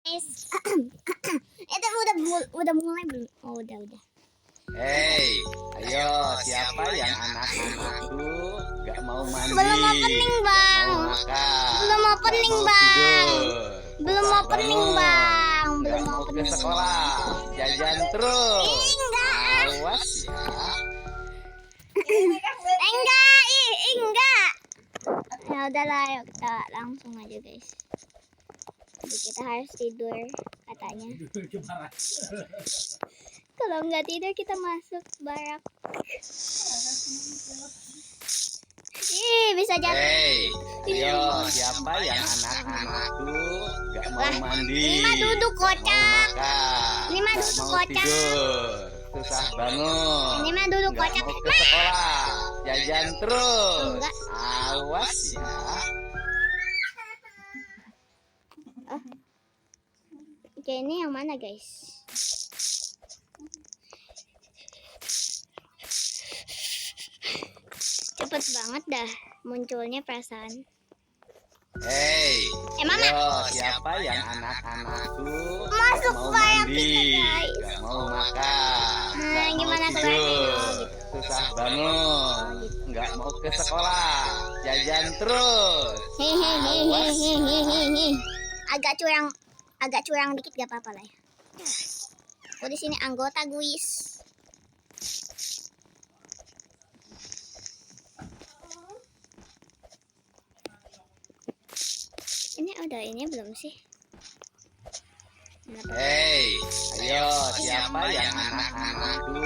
Itu udah mulai belum? Oh, udah. Hei, ayo siapa yang anak-anakku gak mau mandi? Belum opening, Bang. Gak mau makan. Belum opening, gak mau Bang. tidur. Belum Susah opening, bangun. Bang. Gak Belum mau opening. ke sekolah. Jajan terus. Enggak. Awas ya. Enggak. Ya udahlah, yuk kita langsung aja, guys. Jadi kita harus tidur katanya. Kalau nggak tidur kita masuk barak. Ih, bisa jatuh. Hei, ayo siapa yang anak-anakku gak mau mandi? Ini mah duduk kocak. Gak mau makan. Ini mah gak duduk mau kocak. tidur. Susah bangun. Ini mah duduk Gak kocak. mau ke sekolah. Jajan terus. Enggak. Awas ya. Oke, ini yang mana, guys? Cepet banget dah munculnya perasaan. Hei, Mama. ayo siapa yang anak-anakku Masuk mau barak mandi, kita, guys. gak mau makan, Nah, gak mau gimana tidur, keluarnya? Oh, gitu. susah bangun, gak mau ke sekolah, jajan terus. Hehehe. Agak curang dikit gak apa-apa lah ya. Aku di sini anggota guys. Ini udah ini belum sih? Hei, ayo siapa yang anak-anakku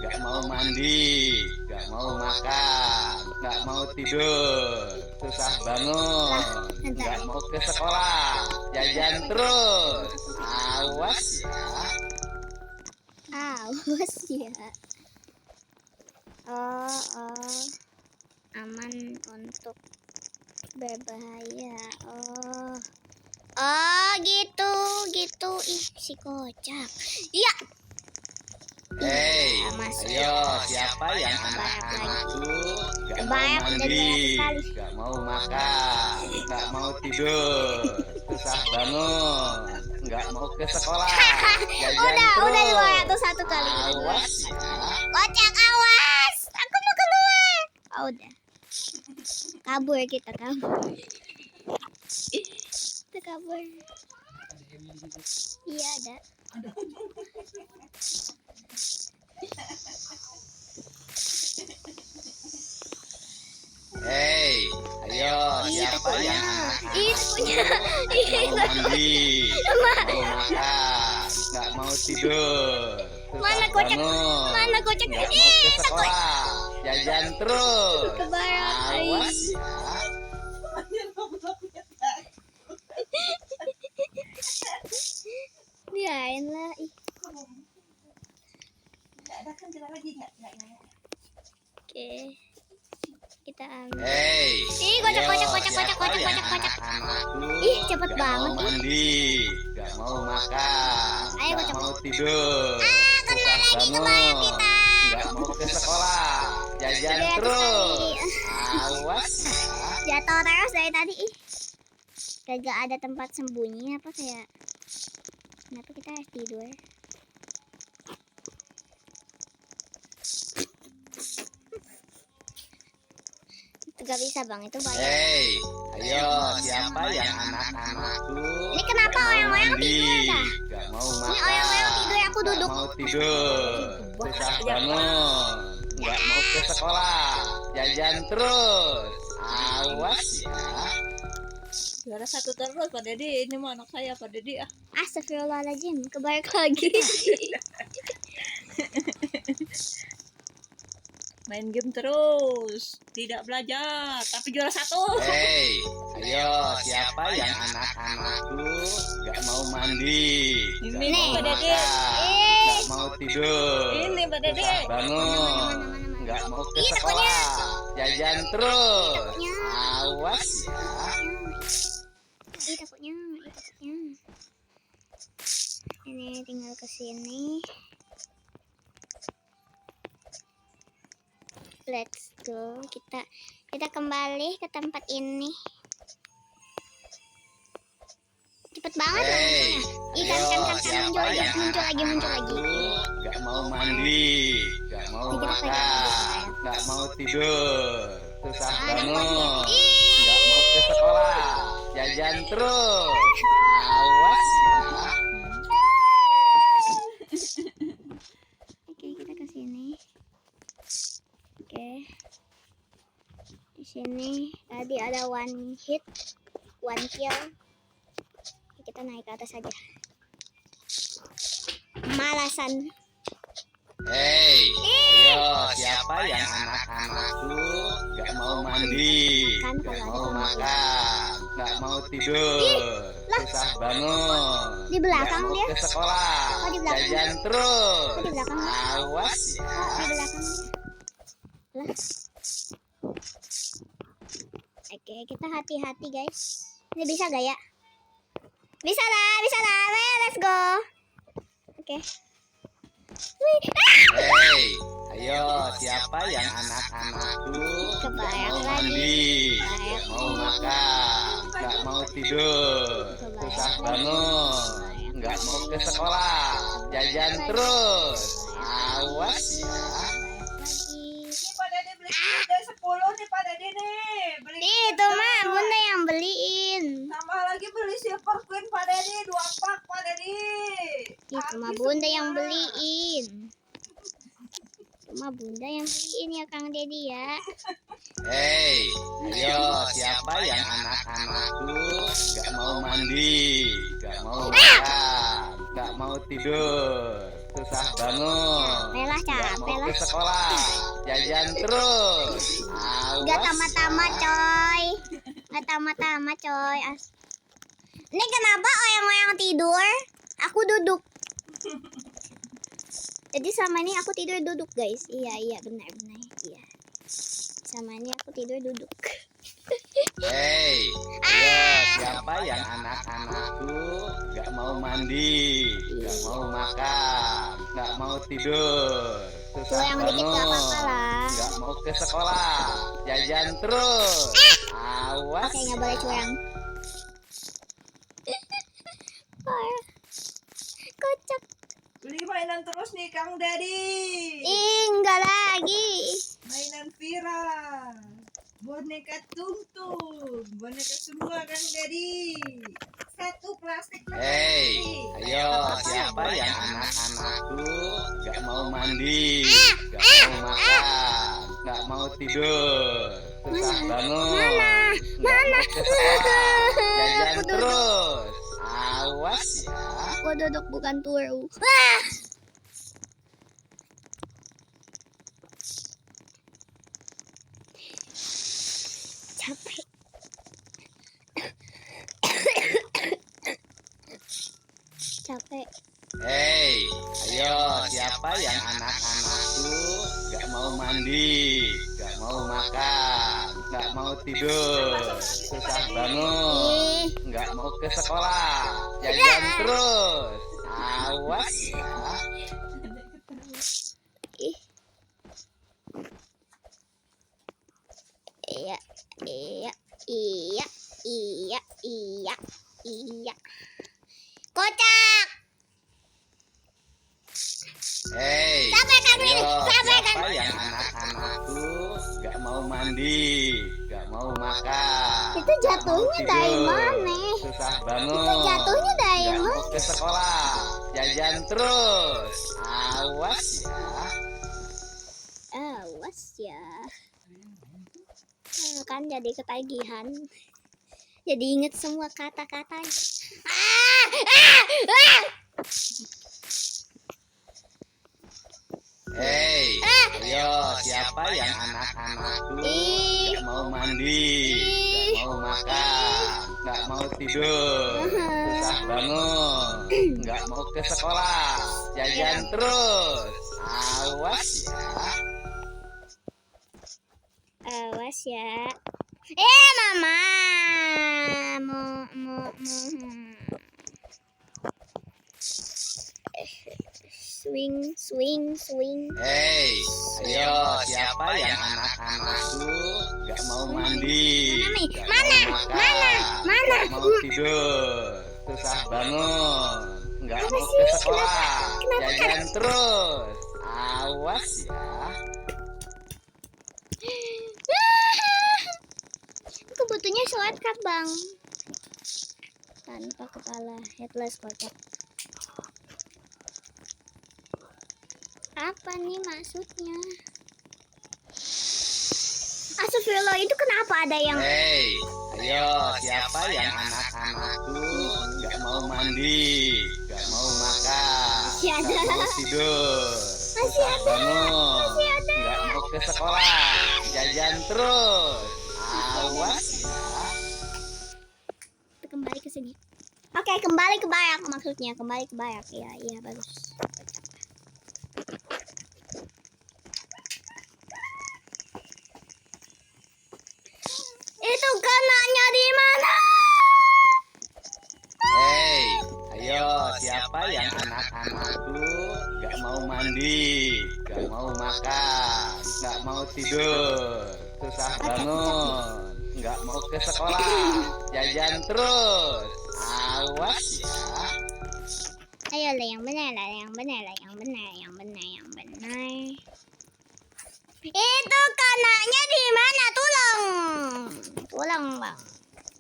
gak mau mandi, gak mau makan, gak mau tidur, susah bangun, gak mau ke sekolah, jajan terus. Awas ya. Awas ya. Oh, aman untuk berbahaya. Oh gitu. Ih, si kocak. Iya. Hei, Masuk. ayo siapa yang anak-anakku gak mau Kebanyak, udah mandi, 200 kali. gak mau makan, gak mau tidur, susah bangun, gak mau ke sekolah, jajan udah terus. 201 kali. Awas ya. Kocak, awas. Aku mau keluar. Oh, udah. Kabur. Kita kabur. Iya, ada. Hei, ayo siapa yang Itu punya. mau mandi, gak mau makan, gak mau tidur, Mana susah kocak? bangun, Mana kocak? gak mau ke sekolah, jajan terus. Ke barak. Awas ya. Biarin lah. Oke. Kita ambil. Hei, Ih, kocak. Ih, cepet gak banget. mau mandi, gak mau makan, Ayo, gak kocak. mau tidur, kena susah lagi ke barak bangun, kita. gak mau ke sekolah, jajan 200 terus. kali. Awas ya. Jatuh terus dari tadi. Ih, kagak ada tempat sembunyi apa kayak. Kenapa kita harus tidur? Itu gak bisa bang, itu banyak. Hei, ayo siapa yang anak-anakku Ini kenapa gak mau orang-orang mandi, tidur dah? gak mau Ini makan, orang-orang tidur, aku gak duduk. mau tidur, susah bangun, gak mau ke sekolah, jajan terus. Awas ya. Juara 1 terus Pak Dedi. Ini mah anak saya Pak Dedi. Astagfirullahaladzim, kebaik lagi. Main game terus, tidak belajar, tapi juara 1. Hei, ayo siapa yang anak-anakku gak mau mandi, gak Ini mau Pak Dedi. makan, gak mau tidur, Ini Pak Dedi. susah bangun, gak mau ke sekolah, jajan terus. Awas ya. Ih, takutnya. Ini tinggal ke sini. Let's go. Kita kembali ke tempat ini. Cepet banget Hei, loh. yang muncul lagi. nggak mau mandi, nggak mau makan, nggak mau tidur, susah bangun, nggak mau ke sekolah, jajan terus. Awas ya. Oke, kita ke sini. Oke. Di sini tadi ada one hit, one kill. Kita naik ke atas saja. Malasan. Hei, ayo siapa yang anak-anak tuh nggak mau mandi, nggak mau makan, nggak mau tidur, susah bangun, Di belakang nggak mau dia. ke sekolah, Oh, di belakang. jajan terus. Oh, di belakang. Awas ya. Di belakang. Lah. Oke, kita hati-hati guys. Ini bisa gak ya? Bisa lah. Let's go. Oke. Wih. Hei, ayo siapa yang anak-anak tuh nggak Kebayang mau lagi. mandi, Kebayang. nggak mau makan, nggak mau tidur, susah bangun, nggak mau ke sekolah, jajan terus. Awas ya. Lagi. Ini Pak Dede beli dari 10 nih Pak Dede nih. Beli Itu mah bunda yang beliin. tambah lagi beli Silver Queen Pak Dede 2 pak Pak Dede. Itu mah bunda yang beliin. Cuma bunda yang beliin ya Kang Dedi ya. Hei, ayo siapa yang anak-anak tuh nggak mau mandi, nggak mau makan, nggak mau tidur, susah bangun, nggak mau ke sekolah, jajan terus. Gak Awas tamat-tamat ya. coy. Gak tamat-tamat coy. Ini kenapa oyang-oyang tidur? Aku duduk. Jadi selama ini aku tidur duduk guys. Iya benar. Iya. Selama ini aku tidur duduk. Hei, ayo siapa yang anak-anak tuh nggak mau mandi, nggak mau makan, nggak mau tidur, susah Kalau yang dikit gak apa-apa bangun, lah. nggak mau ke sekolah, jajan terus. Awas Oke, nggak boleh ya. curang. Kocak. Beli mainan terus nih Kang Dedi. Enggak lagi. Mainan viral. Boneka Tung-Tung. Boneka semua Kang Dedi. Satu plastik. Hei, ayo siapa yang anak-anak tuh nggak mau mandi, nggak mau makan, nggak mau tidur, susah bangun, nggak mau ke sekolah, jajan terus. Awas ya. Aku duduk bukan turu. Capek. Capek. Hei, ayo siapa yang anak-anak tuh nggak mau mandi, nggak mau makan, nggak mau tidur, susah bangun, nggak mau ke sekolah, jajan terus. Awas ya. Ih. Iya. Kocak. Hei, Sampai kami, ayo sampai siapa kami. yang anak-anak tuh nggak mau mandi, nggak mau makan, Itu jatuhnya nggak mau dari tidur, mana? susah bangun, Itu jatuhnya dari nggak mau mana? ke sekolah, jajan terus. Awas ya. Awas ya. Kan jadi ketagihan. Jadi inget semua kata-katanya. Hei, ayo siapa yang anak-anak tuh nggak mau mandi, nggak mau makan, nggak mau tidur, susah bangun, nggak mau ke sekolah, jajan terus. Awas ya. Awas ya. Mama. Mau. Swing. Hei, ayo siapa yang anak-anak tuh nggak mau mandi, nggak mau makan, Mana? nggak mau tidur, susah bangun, nggak mau ke sekolah, jajan terus. Awas ya. Mana? Hei, ayo siapa yang anak-anak tuh nggak mau mandi, nggak mau makan, nggak mau tidur, susah bangun, nggak mau ke sekolah, jajan terus. Awas ya. Mana? Nggak mau ke sekolah, jajan terus. Awas ya. Aku butuhnya shortcut bang. Tanpa kepala, headless kocak. Apa nih maksudnya? Astagfirullah, itu kenapa ada yang Hei, ayo siapa yang anak-anak tuh nggak mau mandi, nggak mau makan, Masih ada. nggak mau tidur, Masih susah ada. bangun, Masih ada. nggak mau ke sekolah, jajan terus. Awas ya. kembali ke sini? Oke, kembali ke barak maksudnya, kembali ke barak. Iya, iya bagus. Itu kananya di mana? Hei, ayo siapa yang anak-anak tuh nggak mau mandi, nggak mau makan, nggak mau tidur, susah bangun, nggak mau ke sekolah, jajan terus. Awas ya. Ayo lah yang benar lah, yang benar lah, yang benar, yang benar, yang benar. Itu kananya di mana? Tulang, tulang bang.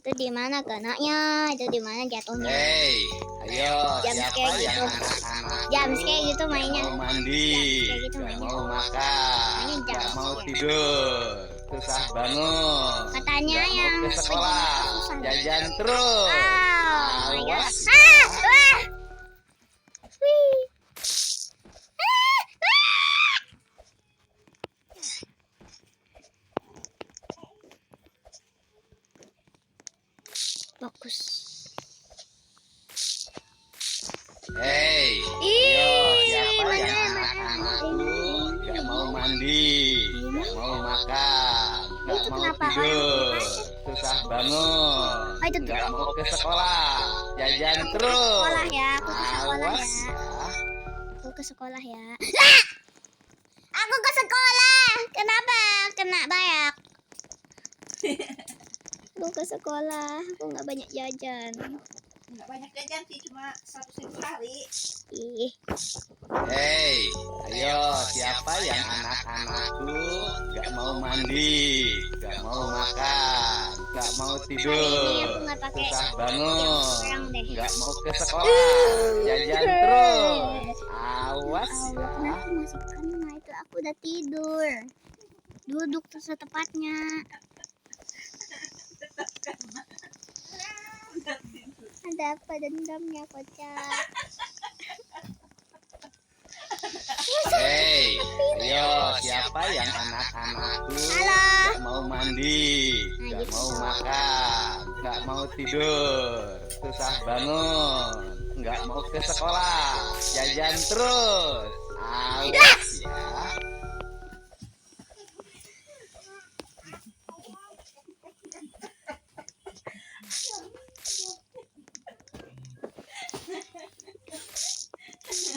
Itu di mana kananya? Itu di mana jatuhnya? Hei, ayo Jam siapa kayak yang gitu. anak-anak Jam tuh kayak gitu nggak mainnya. mau mandi, Kayak gitu nggak mainnya. mau makan, Mainnya jam nggak mau scare. tidur, susah bangun, Katanya nggak mau yang ke sekolah, susah. jajan terus. Oh my god. Awas Ah, ya. wah. Wih. Fokus. Hei, ayo siapa yang anak-anak tuh nggak mau mandi, nggak mau makan, nggak Itu mau kenapa tidur, orang susah bangun, Oh, itu nggak mau ke sekolah, jajan terus. sekolah ya, aku ke sekolah Awas ya. ya. Aku ke sekolah ya. Ah! Aku ke sekolah. Kenapa? Kena bayak. Aku ke sekolah. Aku nggak banyak jajan. Nggak banyak jajan sih, cuma 100.000 sehari. Ih, Hei, ayo siapa yang anak-anak tuh nggak mau mandi, nggak mau makan, nggak mau kali ini tidur, aku nggak pakai susah yang bangun, kurang deh. nggak mau ke sekolah, jajan terus. Awas Allah, ya. kenapa masih kena itu? Aku udah tidur. Duduk tuh setepatnya. Ada apa dendamnya kocak? Hei, ayo siapa yang anak-anak tuh Halo. nggak mau mandi, Nah, nggak gitu mau dong. makan, nggak mau tidur, susah bangun, nggak mau ke sekolah, jajan terus. Awas ya.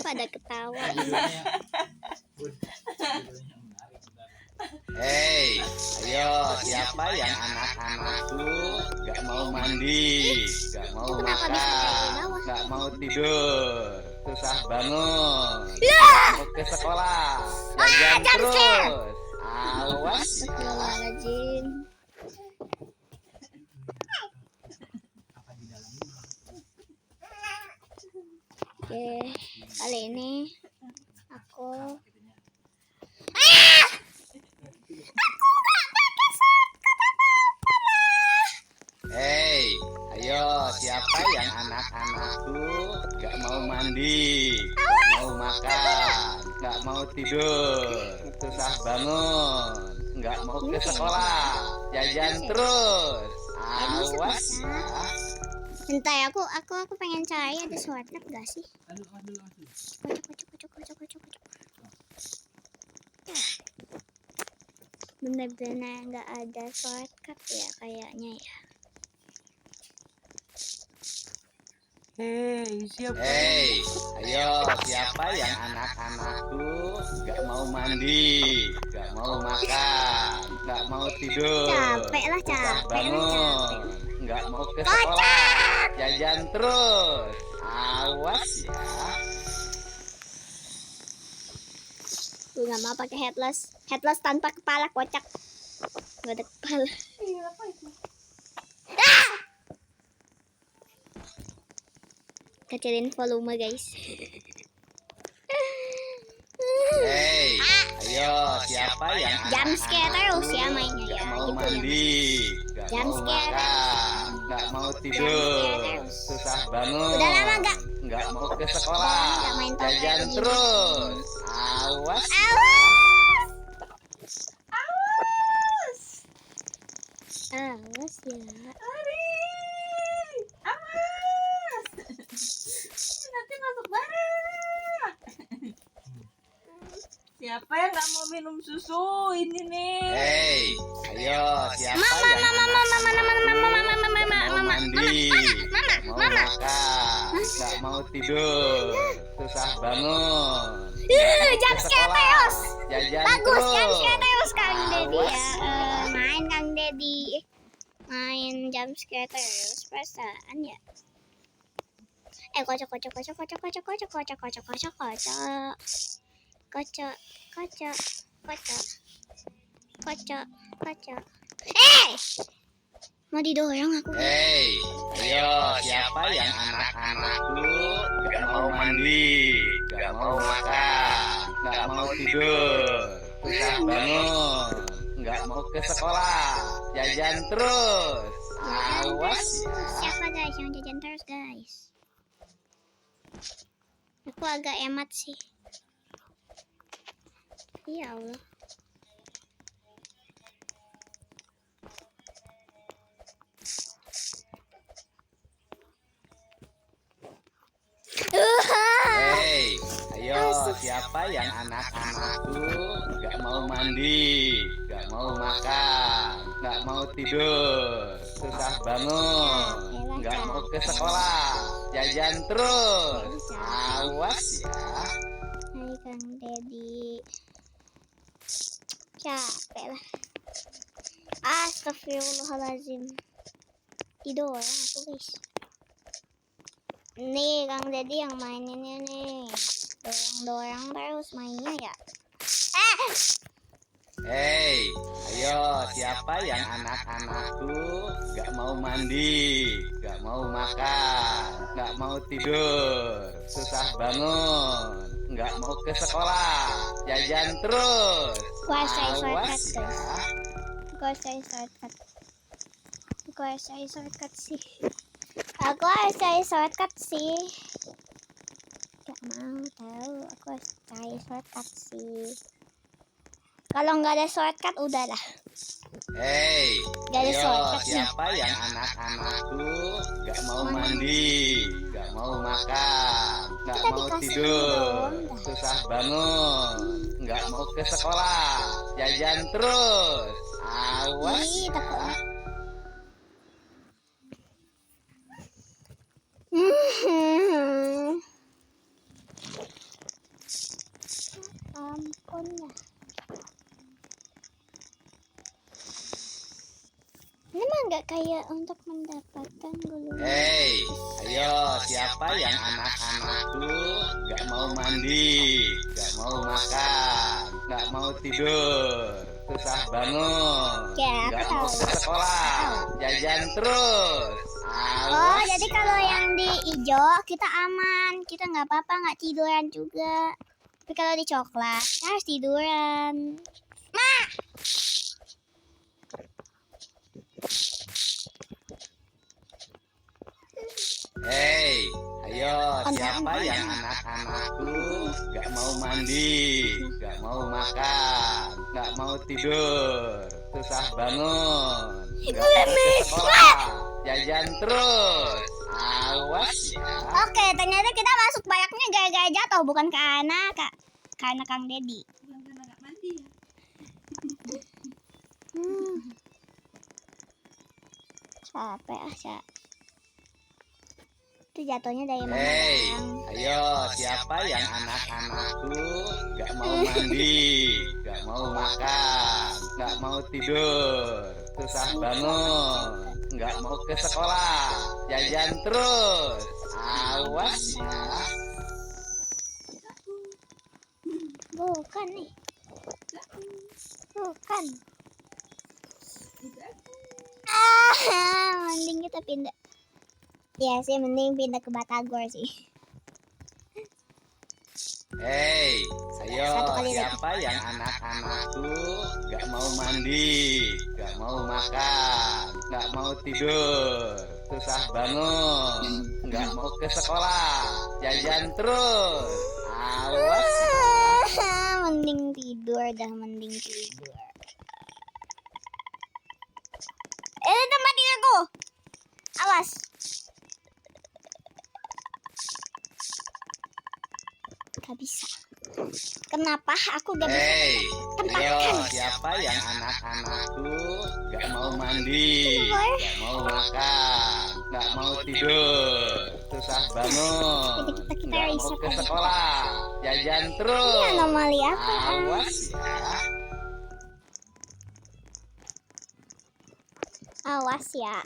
Pada ketawa. Hei, ayo siapa yang anak-anak tuh nggak mau mandi, nggak mau Kenapa bisa dari makan, bawah? nggak mau tidur, susah bangun, nggak mau ke sekolah, jajan jam scare. terus. Awas ya. Astagfirullahaladzim. Oke, kali ini aku Hei, ayo siapa yang anak-anak tuh nggak mau mandi, nggak mau makan, nggak mau tidur, susah bangun, nggak mau ke sekolah, jajan terus. Awas ya. Bentar, aku pengen cari ada shortcut gak sih? Kocok. Bener-bener nggak ada shortcut ya kayaknya ya. Hei, ayo siapa yang anak-anak tuh nggak mau mandi, nggak mau makan, nggak mau tidur, Capek lah, susah capek lah, bangun, nggak mau ke sekolah, jajan terus. Awas ya. Gue nggak mau pakai headless. Headless tanpa kepala, kocak. Gak ada kepala. Apa itu? Kecilin volume guys. Hei, ayo siapa yang Jump scare terus ya mainnya ya, Gak mau gitu ya. mandi, gak Jump mau scare makan, gak mau tidur, terus. susah bangun. Udah lama nggak mau ke sekolah, Nggak main tower jajan begini. terus. Awas. Awas ya. Awas. Nanti masuk barang. Siapa yang nggak mau minum susu ini nih? Hei, ayo siapa yang mau mandi, mau makan, nggak mau tidur, susah bangun. Jump scare terus. Jajan Bagus, terus. jump scare terus Kang Dedi ya. Awas. Main Kang Dedi. Main jump scare terus perasaan ya. Kocok. Mau didorong aku. Hei, ayo siapa yang anak-anakku gak mau mandi, gak mau makan, gak mau tidur, susah bangun, gak mau ke sekolah, jajan terus. Awas ya. Siapa guys yang jajan terus guys? Aku agak emat sih. Ya Allah. Hei, ayo siapa yang anak-anakku gak mau mandi, gak mau makan, gak mau tidur, susah bangun, gak mau ke sekolah, jajan terus. Awas ya. Hai Kang Dedi. Capek lah. Astagfirullahaladzim. Tidur aku guys. Nih Kang Dedi yang maininnya nih. Dorong terus mainnya ya. Hei, ayo siapa yang anak-anakku gak mau mandi, gak mau makan, gak mau tidur, susah bangun, gak mau ke sekolah, jajan terus. Kuasai Awas shortcut ya. guys. Aku harus cari shortcut sih. Gak mau tahu. Aku harus cari shortcut sih. Kalau nggak ada shortcut udahlah. Hei, Gak ada ayo shortcut nih. siapa yang anak-anakku gak mau mandi, gak mau makan, gak Kita mau dikasih tidur, dong. susah bangun, gak mau ke sekolah, jajan terus. Awas Ih, ya. takut. Ampun lah. Ini mah nggak kayak untuk mendapatkan gulungan. Hei, ayo siapa yang anak-anakku gak mau mandi, gak mau makan, gak mau tidur, susah bangun, Ya, aku gak mau tahu. ke sekolah, jajan terus. Oh, Awas jadi ya. kalau yang di hijau kita aman, kita nggak apa-apa, nggak tiduran juga. Tapi kalau di coklat kita harus tiduran. Hei, ayo siapa yang anak-anakku gak mau mandi, gak mau makan, gak mau tidur, susah bangun, gak mau ke sekolah, jajan terus. Awas ya. Oke, ternyata kita masuk bayaknya gara-gara jatuh, bukan karena Kang Dedi. Bukan karena nggak mandi ya. Capek itu jatuhnya dari mana? Hei, Bang? ayo siapa yang anak-anakku gak mau mandi, gak mau makan, gak mau tidur, susah bangun, gak mau ke sekolah, jajan terus. Awas ya. Bukan Bukan nih. Bukan. Mending kita pindah. Ya sih, mending pindah ke Batagor sih. Hei, ayo Satu kali lagi. siapa yang anak-anakku gak mau mandi, gak mau makan, gak mau tidur, susah bangun, gak mau ke sekolah, jajan terus. Awas ya. Mending tidur dah, mending tidur. Tempat tidurku. Awas. Gak bisa. Kenapa aku gak bisa Hei, ayo tempatkan? siapa yang anak-anakku gak mau mandi, gak mau makan, gak mau tidur, susah bangun, Kita gak mau reset ke aja. sekolah, jajan Ini terus. anomali apa? Awas ya. Awas ya.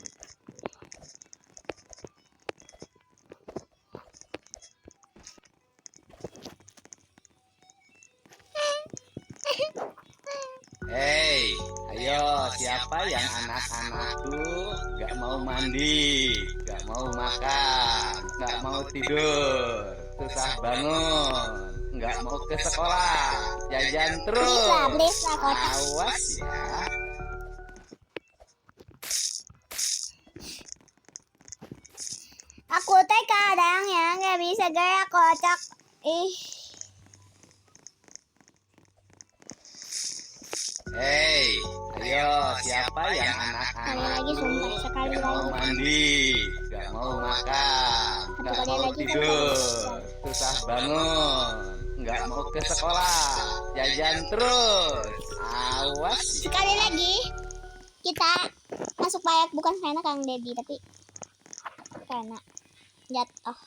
Hei, ayo siapa yang anak-anakku gak mau mandi, gak mau makan, gak mau tidur, susah bangun, gak mau ke sekolah, jajan terus. Please lah, kotak. Awas ya. Aku teh kadang ya nggak bisa gerak kocak. Hei, ayo siapa yang Sekali lagi, anak-anakku sumpah, sekali gak mau lagi. mandi, gak mau makan, gak kali mau lagi, tidur, susah bangun, gak mau ke sekolah, jajan terus. Awas ya. Sekali lagi kita masuk payak bukan karena Kang Dedi tapi karena jatuh.